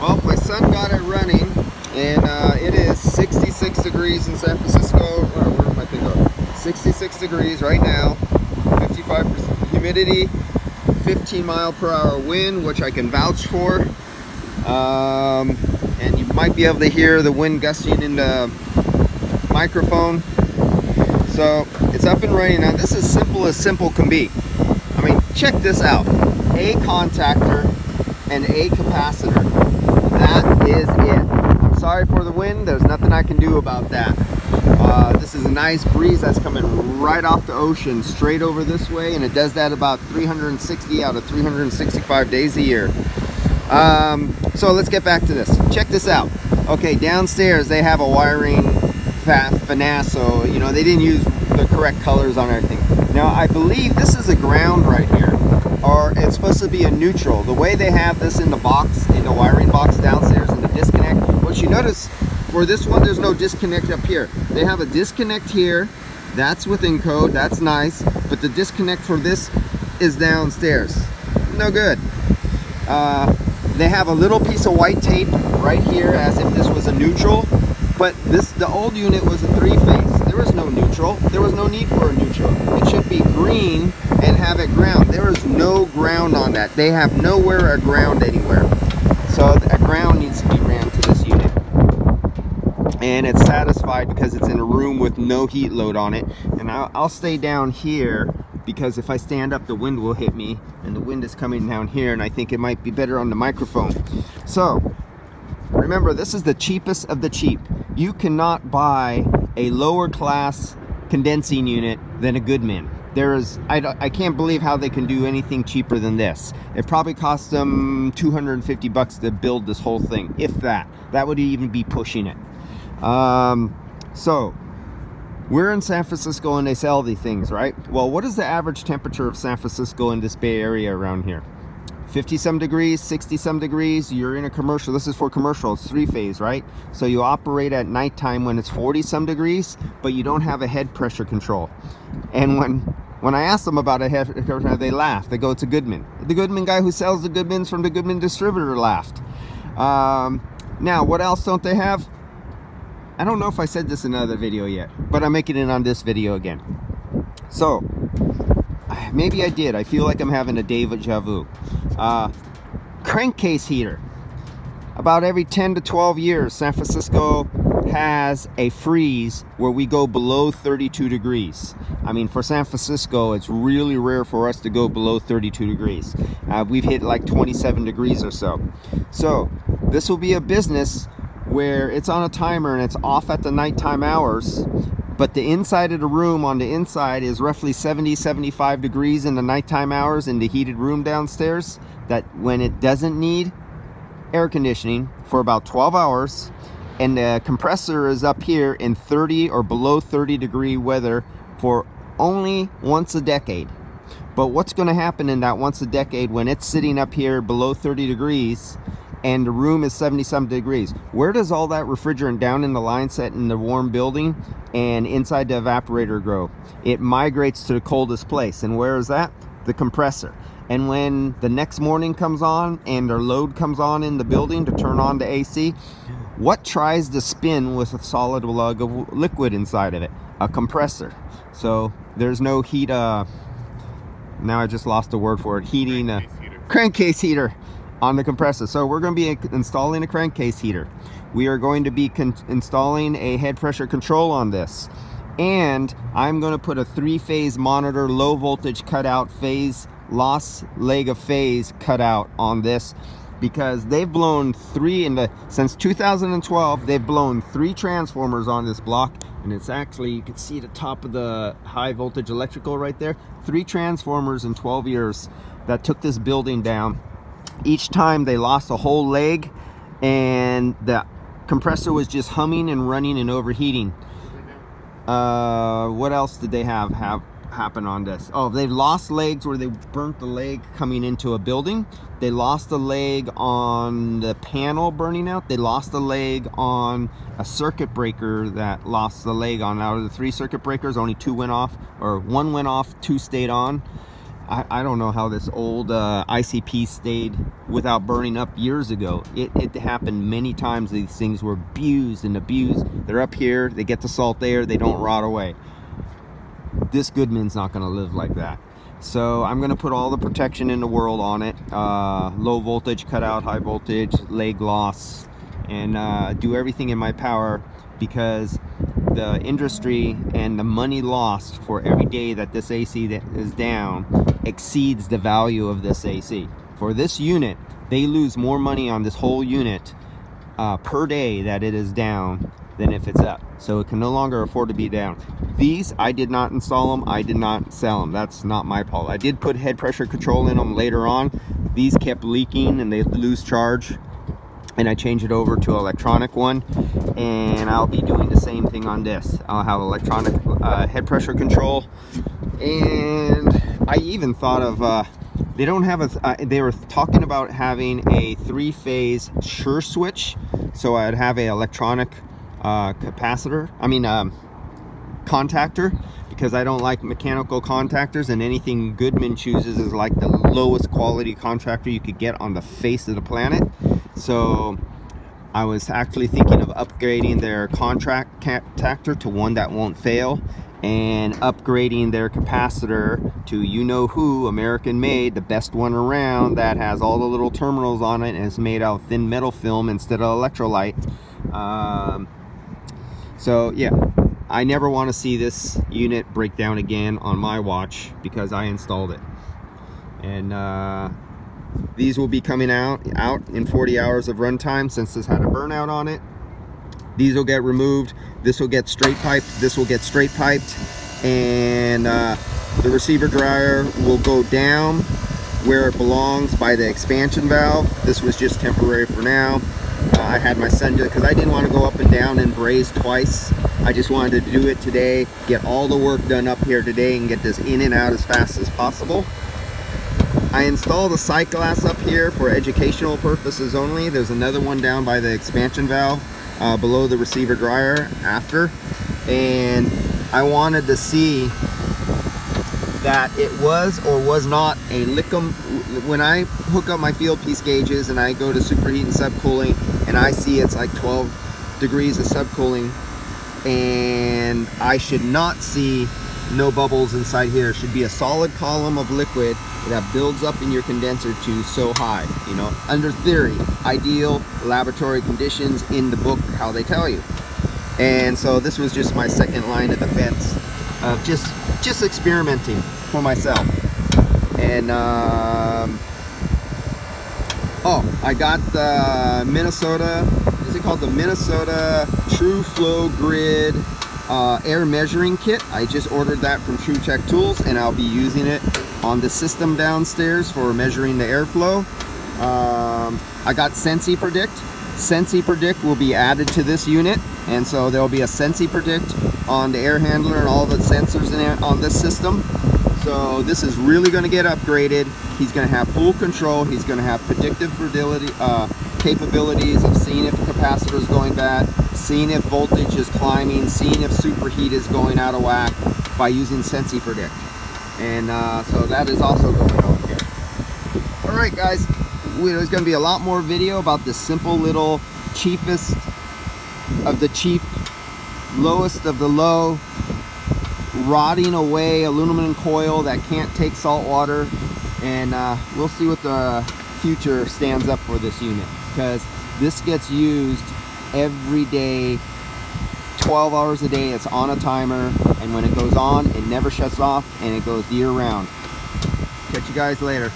Well, my son got it running, and it is 66 degrees in San Francisco. Where am I thinking? 66 degrees right now, 55% humidity, 15-mile-per-hour wind, which I can vouch for. And you might be able to hear the wind gusting in the microphone. So it's up and running now. This is simple as simple can be. I mean, check this out. A contactor and a capacitor. That is it. I'm sorry for the wind. There's nothing I can do about that. This is a nice breeze that's coming right off the ocean straight over this way, and it does that about 360 out of 365 days a year. So let's get back to this. Check this out. Okay, downstairs they have a wiring finesse, so you know they didn't use the correct colors on everything. Now I believe this is a ground right here, or it's supposed to be a neutral. The way they have this in the box, in the wiring box downstairs in the disconnect, what you notice for this one, there's no disconnect up here. They have a disconnect here. That's within code. That's nice. But the disconnect for this is downstairs. No good. They have a little piece of white tape right here as if this was a neutral. But the old unit was a 3-phase. There was no neutral. There was no need for a neutral. It should be green and have it ground. There is no ground on that. They have nowhere a ground anywhere. So a ground needs to be ran to this unit. And it's satisfied because it's in a room with no heat load on it. And I'll stay down here because if I stand up, the wind will hit me, and the wind is coming down here, and I think it might be better on the microphone. So remember, this is the cheapest of the cheap. You cannot buy a lower class condensing unit than a GoodMan. I can't believe how they can do anything cheaper than this. It probably cost them $250 to build this whole thing, if that. That would even be pushing it. So we're in San Francisco and they sell these things, right? Well, what is the average temperature of San Francisco in this Bay Area around here? 50-some degrees, 60-some degrees. You're in a commercial. This is for commercial. It's 3-phase, right? So you operate at nighttime when it's 40-some degrees, but you don't have a head pressure control. And when I ask them about a head pressure control, they laugh. They go, it's a GoodMan. The GoodMan guy who sells the GoodMans from the GoodMan distributor laughed. Now, what else don't they have? I don't know if I said this in another video yet, but I'm making it on this video again. So, maybe I did. I feel like I'm having a deja vu. Crankcase heater. About every 10 to 12 years, San Francisco has a freeze where we go below 32 degrees. I mean, for San Francisco, it's really rare for us to go below 32 degrees. We've hit like 27 degrees or so. So, this will be a business where it's on a timer and it's off at the nighttime hours, but the inside of the room on the inside is roughly 70-75 degrees in the nighttime hours in the heated room downstairs, that when it doesn't need air conditioning for about 12 hours, and the compressor is up here in 30 or below 30 degree weather for only once a decade. But what's going to happen in that once a decade when it's sitting up here below 30 degrees and the room is 70-some degrees? Where does all that refrigerant down in the line set in the warm building and inside the evaporator go? It migrates to the coldest place. And where is that? The compressor. And when the next morning comes on and their load comes on in the building to turn on the AC, what tries to spin with a solid lug of liquid inside of it? A compressor. So there's no heat. Now I just lost a word for it. Heating. Crankcase heater on the compressor. So we're going to be installing a crankcase heater. We are going to be installing a head pressure control on this, and I'm going to put a 3-phase monitor, low voltage cutout, phase loss leg of phase cutout on this, because they've blown since 2012 they've blown 3 transformers on this block, and it's actually, you can see the top of the high voltage electrical right there. 3 transformers in 12 years that took this building down. Each time they lost a whole leg, and the compressor was just humming and running and overheating. What else did they have happen on this? Oh, they've lost legs where they burnt the leg coming into a building. They lost a leg on the panel burning out. They lost a leg on a circuit breaker that lost the leg on. Out of the 3 circuit breakers, only 2 went off, or 1 went off, 2 stayed on. I don't know how this old ICP stayed without burning up years ago. It happened many times. These things were abused and abused. They're up here, they get the salt air, they don't rot away. This GoodMan's not going to live like that. So I'm going to put all the protection in the world on it. Low voltage cutout, high voltage, lay gloss, and do everything in my power, because the industry and the money lost for every day that this AC that is down exceeds the value of this AC. For this unit, they lose more money on this whole unit per day that it is down than if it's up. So it can no longer afford to be down. These, I did not install them, I did not sell them. That's not my fault. I did put head pressure control in them later on. These kept leaking and they lose charge, and I changed it over to electronic one, and I'll be doing the same thing on this. I'll have electronic head pressure control, and I even thought of they don't have a they were talking about having a 3-phase sure switch, so I'd have a electronic capacitor, contactor, because I don't like mechanical contactors, and anything GoodMan chooses is like the lowest quality contactor you could get on the face of the planet. So I was actually thinking of upgrading their contactor to one that won't fail, and upgrading their capacitor to you-know-who, American made, the best one around, that has all the little terminals on it and is made out of thin metal film instead of electrolyte. So yeah, I never want to see this unit break down again on my watch, because I installed it. And these will be coming out in 40 hours of runtime, since this had a burnout on it. These will get removed. This will get straight piped. This will get straight piped. And the receiver dryer will go down where it belongs by the expansion valve. This was just temporary for now. I had my son do it because I didn't want to go up and down and braze twice. I just wanted to do it today, get all the work done up here today, and get this in and out as fast as possible. I installed a sight glass up here for educational purposes only. There's another one down by the expansion valve below the receiver dryer after, and I wanted to see that it was or was not a Lickum. When I hook up my field piece gauges and I go to superheat and subcooling, and I see it's like 12 degrees of subcooling, and I should not see no bubbles inside here. It should be a solid column of liquid that builds up in your condenser to so high, you know, under theory, ideal laboratory conditions in the book, how they tell you. And so this was just my second line of defense of just experimenting for myself. And oh, I got the Minnesota, is it called the Minnesota True Flow Grid air measuring kit. I just ordered that from True Tech Tools, and I'll be using it on the system downstairs for measuring the airflow. I got Sensi Predict. Sensi Predict will be added to this unit, and so there'll be a Sensi Predict on the air handler and all the sensors in it on this system. So this is really going to get upgraded. He's going to have full control. He's going to have predictive capabilities of seeing if the capacitor is going bad, seeing if voltage is climbing, seeing if superheat is going out of whack by using Sensi Predict. And so that is also going on here. All right, guys, there's going to be a lot more video about this simple little cheapest of the cheap, lowest of the low, rotting away aluminum coil that can't take salt water. And we'll see what the future stands up for this unit, because this gets used every day, 12 hours a day. It's on a timer, and when it goes on, it never shuts off, and it goes year round. Catch you guys later.